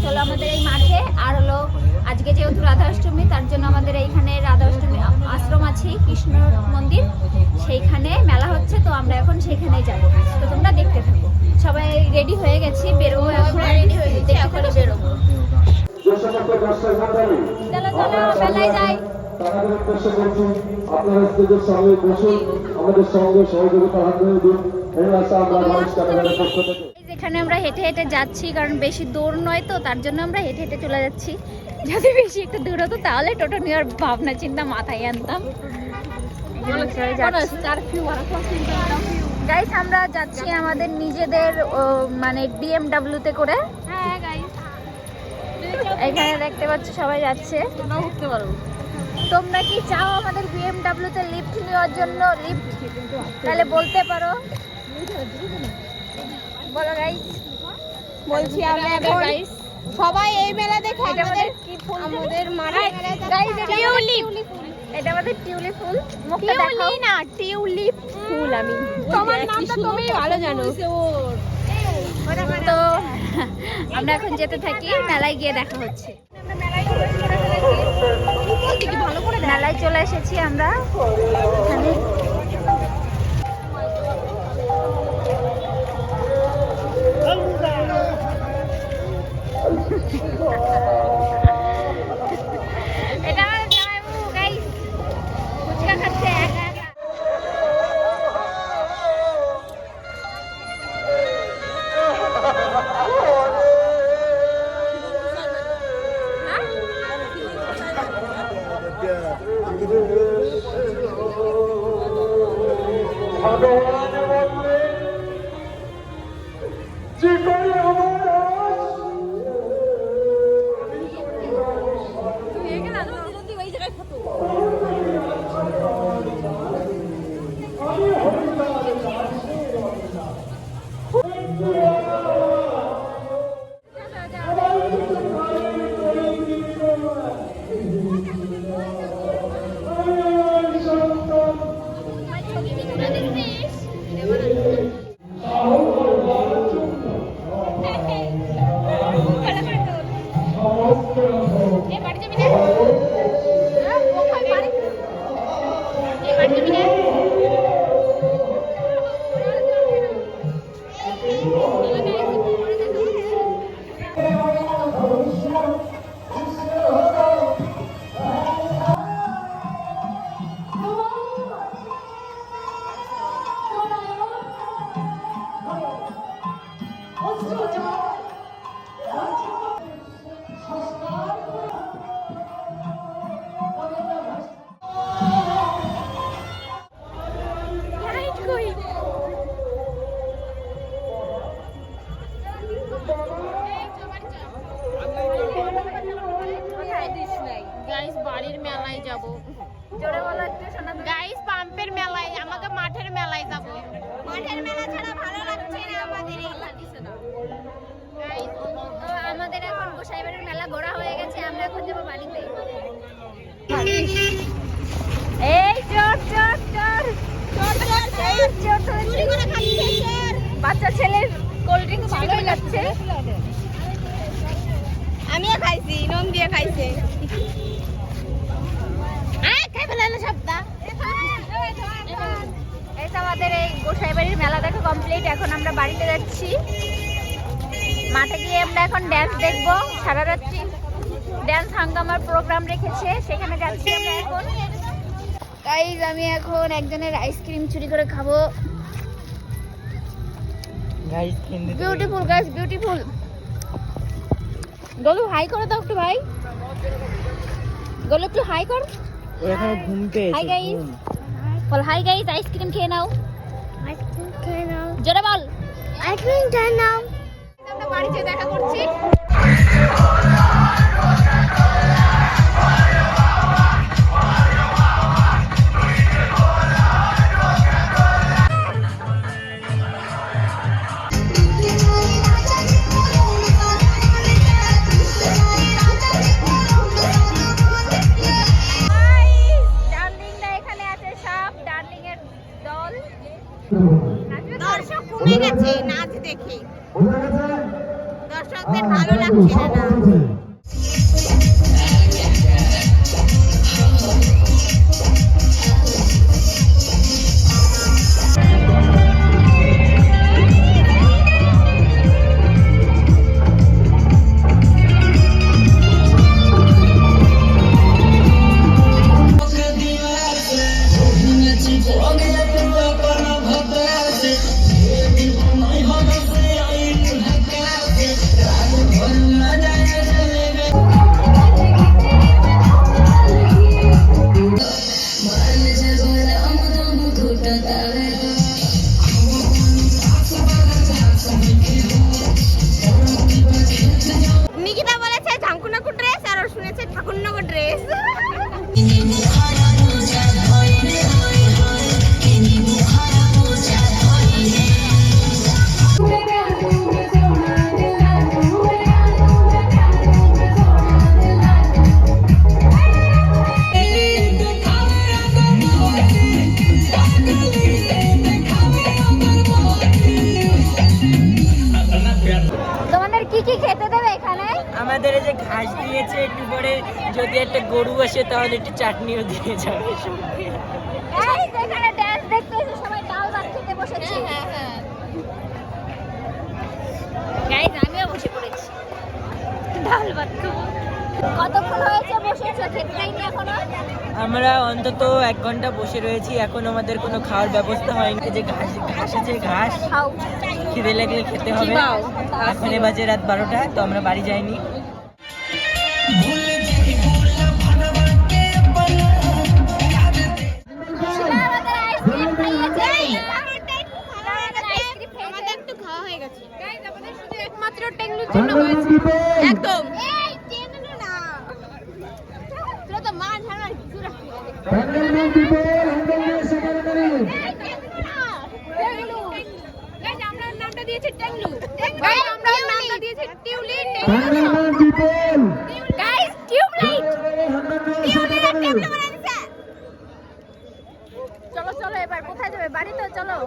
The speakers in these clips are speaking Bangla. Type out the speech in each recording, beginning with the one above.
চলো আমাদের এই মাঠে। আর হলো আজকে যেহেতু রাধাষ্টমী, তার জন্য আমাদের এইখানে রাধাষ্টমী আশ্রম আছে, কৃষ্ণ মন্দির, সেইখানে মেলা হচ্ছে। তো আমরা এখন সেইখানেই যাবো, তো তোমরা দেখতে থাকো। সবাই রেডি হয়ে গেছি, বেরোবো এখন। রেডি হয়ে গেছি, এখন বেরোবো। চলো চলো মেলায় যাই। আপনারা স্টেজের সঙ্গে বসুন, আমাদের সঙ্গে সহযোগিতা হাত ধরে দিন। যেখানে আমরা হেঁটে হেঁটে যাচ্ছি, কারণ বেশি দূর নয় তো, তার জন্য আমরা হেঁটে হেঁটে চলে যাচ্ছি। যদি বেশি একটু দূর হতো তাহলে টোটো নেওয়ার ভাবনা চিন্তা মাথায় আনতাম। গাইস আমরা যাচ্ছি আমাদের নিজেদের মানে বিএমডাব্লিউতে করে। হ্যাঁ গাইস, এখানে দেখতে পাচ্ছ সবাই যাচ্ছে। তোমরা উঠতে পারো। তোমরা কি চাও আমাদের বিএমডাব্লিউতে লিফট নেওয়ার জন্য? লিফট তাহলে বলতে পারো, বলো গাইস। বলছি আমরা এখন সবাই এই মেলা দেখে আমাদের মাঠে টিউলিপ, এটা আমাদের টিউলিপ ফুল। মুখটা দেখাও না, টিউলিপ ফুল। আমি তোমার নামটা তুমি ভালো জানো। তো আমরা এখন যেতে থাকি, মেলায় গিয়ে দেখা হচ্ছে। মেলায় চলে এসেছি আমরা। এখানে এটা আমার জামাইবাবু গাইস, ফুচকা খাচ্ছে একা একা। গাইস বাড়ির মেলায় যাব। জোরে বলো একটু শোনা। গাইস পাম্পের মেলায়, আমাকে মাঠের মেলায় যাব। মাঠের মেলা ছাড়া ভালো লাগছে না আমাদের এই না। গাইস আমাদের এখন গোসাইবাড়ির মেলা ঘোরা হয়ে গেছে, আমরা এখন যাব বাড়িতে। এই চোর চোর চোর চোর চোর চুরি করে খাচ্ছে চোর। বাচ্চা ছেলের কোল্ড ড্রিঙ্ক ভালোই লাগছে। আমিও খাইছি, নুন দিয়ে খাইছে। আমাদের এই গোসাইবাড়ির মেলা দেখা কমপ্লিট। এখন আমরা বাড়িতে যাচ্ছি। মাঠে গিয়ে আমরা এখন ড্যান্স দেখবো। সারা রাত্রি ড্যান্স হাঙ্গামার প্রোগ্রাম রেখেছে, সেখানে যাচ্ছি আমরা এখন। গাইজ আমি এখন একজনের আইসক্রিম চুরি করে খাবো। Beautiful guys, beautiful. Golu hi করে দাও একটু ভাই। গোলু একটু হাই কর। হাই গাইজ বল, হাই গাইজ। আইসক্রিম খেয়ে নাও, আইসক্রিম খেয়ে নাও। জোরে বল, আইসক্রিম খেয়ে নাও। আমরা বাড়িতে দেখা করছি। দর্শক কমে গেছে নাচ দেখে। দর্শক দেখবেন ভালো লাগছে না। নিকিতা বলেছে ঝাঙ্কুনাকু ড্রেস আর ও শুনেছে ঠাকুরনগর ড্রেস। তোমাদের কি কি খেতে দেবে এখানে? আমাদের এই যে ঘাস দিয়েছে, একটু পরে যদি একটা গরু আসে তাহলে একটু চাটনিও দিয়ে যাবে। এই যেখানে ড্যান্স দেখতে এসে সবাই ডাল ভাত খেতে বসেছে। গাইস আমিও বসে পড়েছি ডাল ভাত খাবো। কতক্ষণ হয়েছে বসেছো? খেতে যাইনি এখনো? আমরা অন্তত 1 ঘন্টা বসে রয়েছি, এখন আমাদের কোনো খাওয়ার ব্যবস্থা হয়নি। এই যে ঘাস আছে, ঘাস খাও। খিদে লাগলে খেতে হবে। এখন বাজে রাত 12টা, তো আমরা বাড়ি যাইনি। আমাদের একটু খাওয়া হয়ে গেছে। গাইস আমাদের শুধু একমাত্র টেংলুর জন্য হয়েছে। একদম। এই টেংলু না। তোরা তো মার ঝাড়া কিছু রাখবি না। টেংলু। গাইস আমরা ওর নামটা দিয়েছি টেংলু। গাইস আমরা ওর নামটা দিয়েছি টিউলি। Guys tubelight. টিউলির টেংলু বানাইছে। চলো চলো এবার কোথায় যাবে? বাড়ি তো চলো।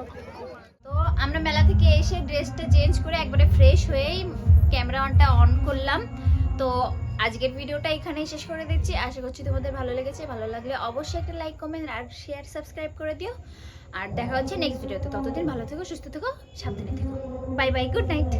তো আমরা মেলা থেকে এসে ড্রেসটা চেঞ্জ করে একবারে ফ্রেশ হয়েই ক্যামেরা অন করলাম। তো আজকের ভিডিওটা এখানেই শেষ করে দিচ্ছি। আশা করছি তোমাদের ভালো লেগেছে। ভালো লাগলে অবশ্যই একটা লাইক, কমেন্ট আর শেয়ার, সাবস্ক্রাইব করে দিও। আর দেখা হচ্ছে নেক্সট ভিডিওতে। ততদিন ভালো থেকো, সুস্থ থেকো, সাবধানে থেকো। Bye bye, good night.